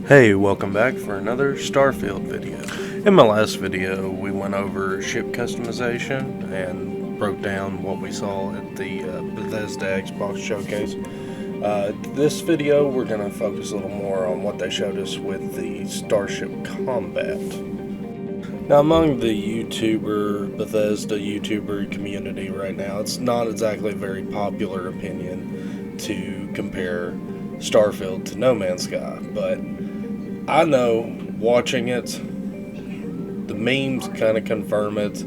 Hey, welcome back for another Starfield video. In my last video, we went over ship customization and broke down what we saw at the Bethesda Xbox showcase. This video, we're going to focus a little more on what they showed us with the Starship combat. Now, among the Bethesda YouTuber community right now, it's not exactly a very popular opinion to compare Starfield to No Man's Sky, but I know, watching it, the memes kind of confirm it,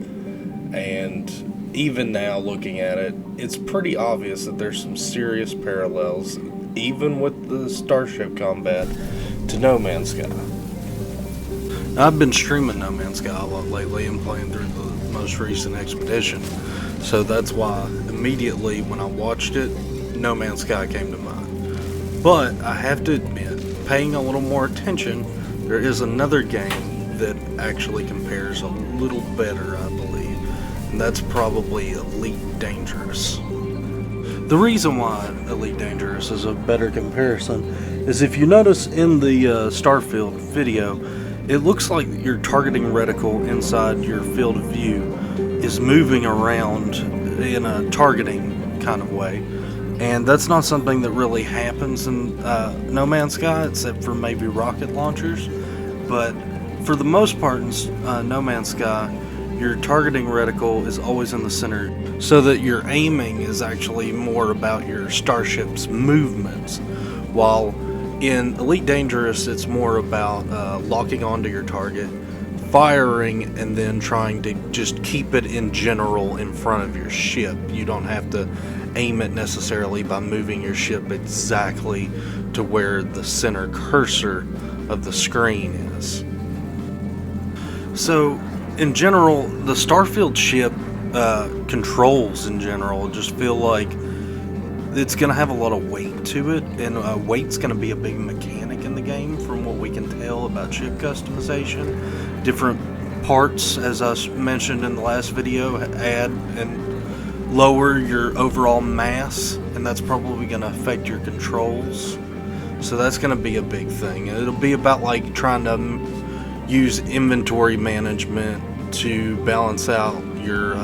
and even now looking at it, it's pretty obvious that there's some serious parallels, even with the Starship combat, to No Man's Sky. Now, I've been streaming No Man's Sky a lot lately and playing through the most recent expedition, so that's why immediately when I watched it, No Man's Sky came to mind. But I have to admit, paying a little more attention, there is another game that actually compares a little better, I believe, and that's probably Elite Dangerous. The reason why Elite Dangerous is a better comparison is if you notice in the Starfield video, it looks like your targeting reticle inside your field of view is moving around in a targeting kind of way. And that's not something that really happens in No Man's Sky, except for maybe rocket launchers. But for the most part in No Man's Sky, your targeting reticle is always in the center, so that your aiming is actually more about your starship's movements. While in Elite Dangerous, it's more about locking onto your target, firing, and then trying to just keep it in general in front of your ship. You don't have to aim it necessarily by moving your ship exactly to where the center cursor of the screen is. So in general, the Starfield ship controls in general just feel like it's going to have a lot of weight to it, and weight's going to be a big mechanic in the game from what we can tell about ship customization. Different parts, as I mentioned in the last video, add and lower your overall mass, and that's probably going to affect your controls. So that's going to be a big thing. It'll be about like trying to use inventory management to balance out your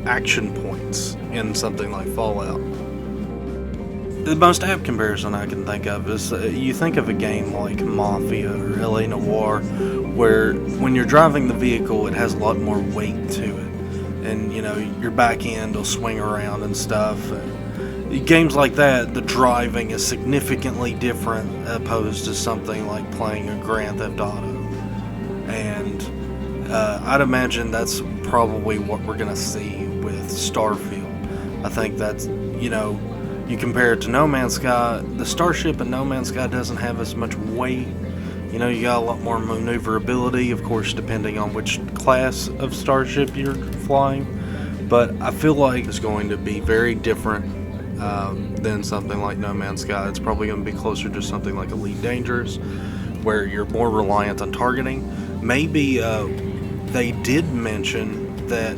action points in something like Fallout. The most apt comparison I can think of is you think of a game like Mafia or LA Noire, where when you're driving the vehicle, it has a lot more weight to it. And, you know, your back end will swing around and stuff. Games like that, the driving is significantly different opposed to something like playing a Grand Theft Auto. And I'd imagine that's probably what we're going to see with Starfield. I think that's, you know, you compare it to No Man's Sky, the Starship in No Man's Sky doesn't have as much weight. You know, you got a lot more maneuverability, of course, depending on which class of starship you're flying. But I feel like it's going to be very different than something like No Man's Sky. It's probably going to be closer to something like Elite Dangerous, where you're more reliant on targeting. Maybe they did mention that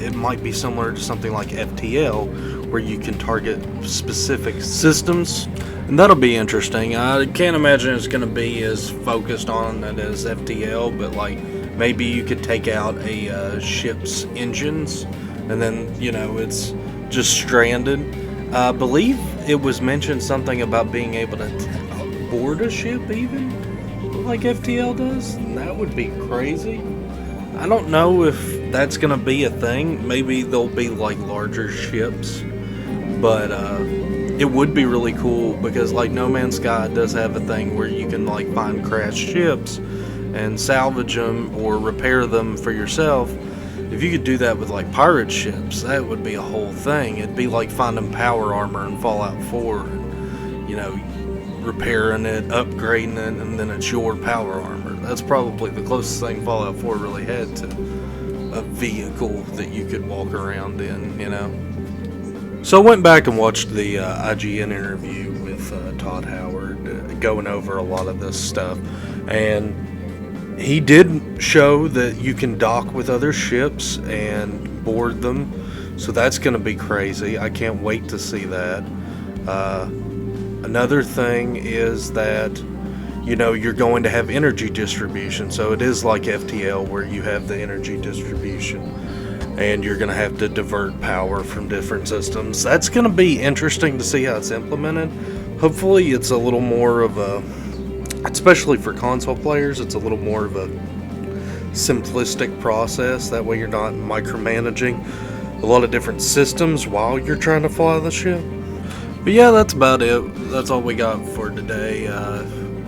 it might be similar to something like FTL, where you can target specific systems. And that'll be interesting. I can't imagine it's going to be as focused on it as FTL, but like maybe you could take out a ship's engines and then, you know, it's just stranded. I believe it was mentioned something about being able to board a ship even, like FTL does, and that would be crazy. I don't know if that's going to be a thing. Maybe there'll be like larger ships, but it would be really cool because like No Man's Sky does have a thing where you can like find crashed ships and salvage them or repair them for yourself. If you could do that with like pirate ships, that would be a whole thing. It'd be like finding power armor in Fallout 4, you know, repairing it, upgrading it, and then it's your power armor. That's probably the closest thing Fallout 4 really had to a vehicle that you could walk around in, you know. So I went back and watched the IGN interview with Todd Howard going over a lot of this stuff, and he did show that you can dock with other ships and board them, so that's going to be crazy. I can't wait to see that. Another thing is that you're going to have energy distribution. So it is like FTL where you have the energy distribution and you're going to have to divert power from different systems. That's going to be interesting to see how it's implemented. Hopefully it's a little more of a, especially for console players, it's a little more of a simplistic process. That way you're not micromanaging a lot of different systems while you're trying to fly the ship. But yeah, that's about it. That's all we got for today.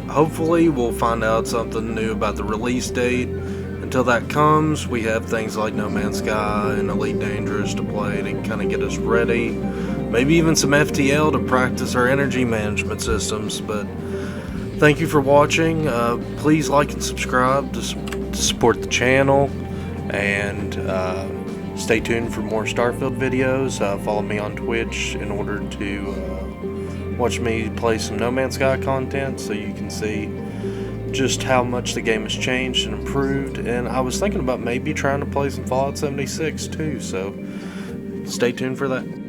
Hopefully we'll find out something new about the release date. Until that comes, we have things like No Man's Sky and Elite Dangerous to play to kind of get us ready. Maybe even some FTL to practice our energy management systems. But thank you for watching. Please like and subscribe to support the channel, and stay tuned for more Starfield videos. Follow me on Twitch in order to watch me play some No Man's Sky content, so you can see just how much the game has changed and improved. And I was thinking about maybe trying to play some Fallout 76 too, so stay tuned for that.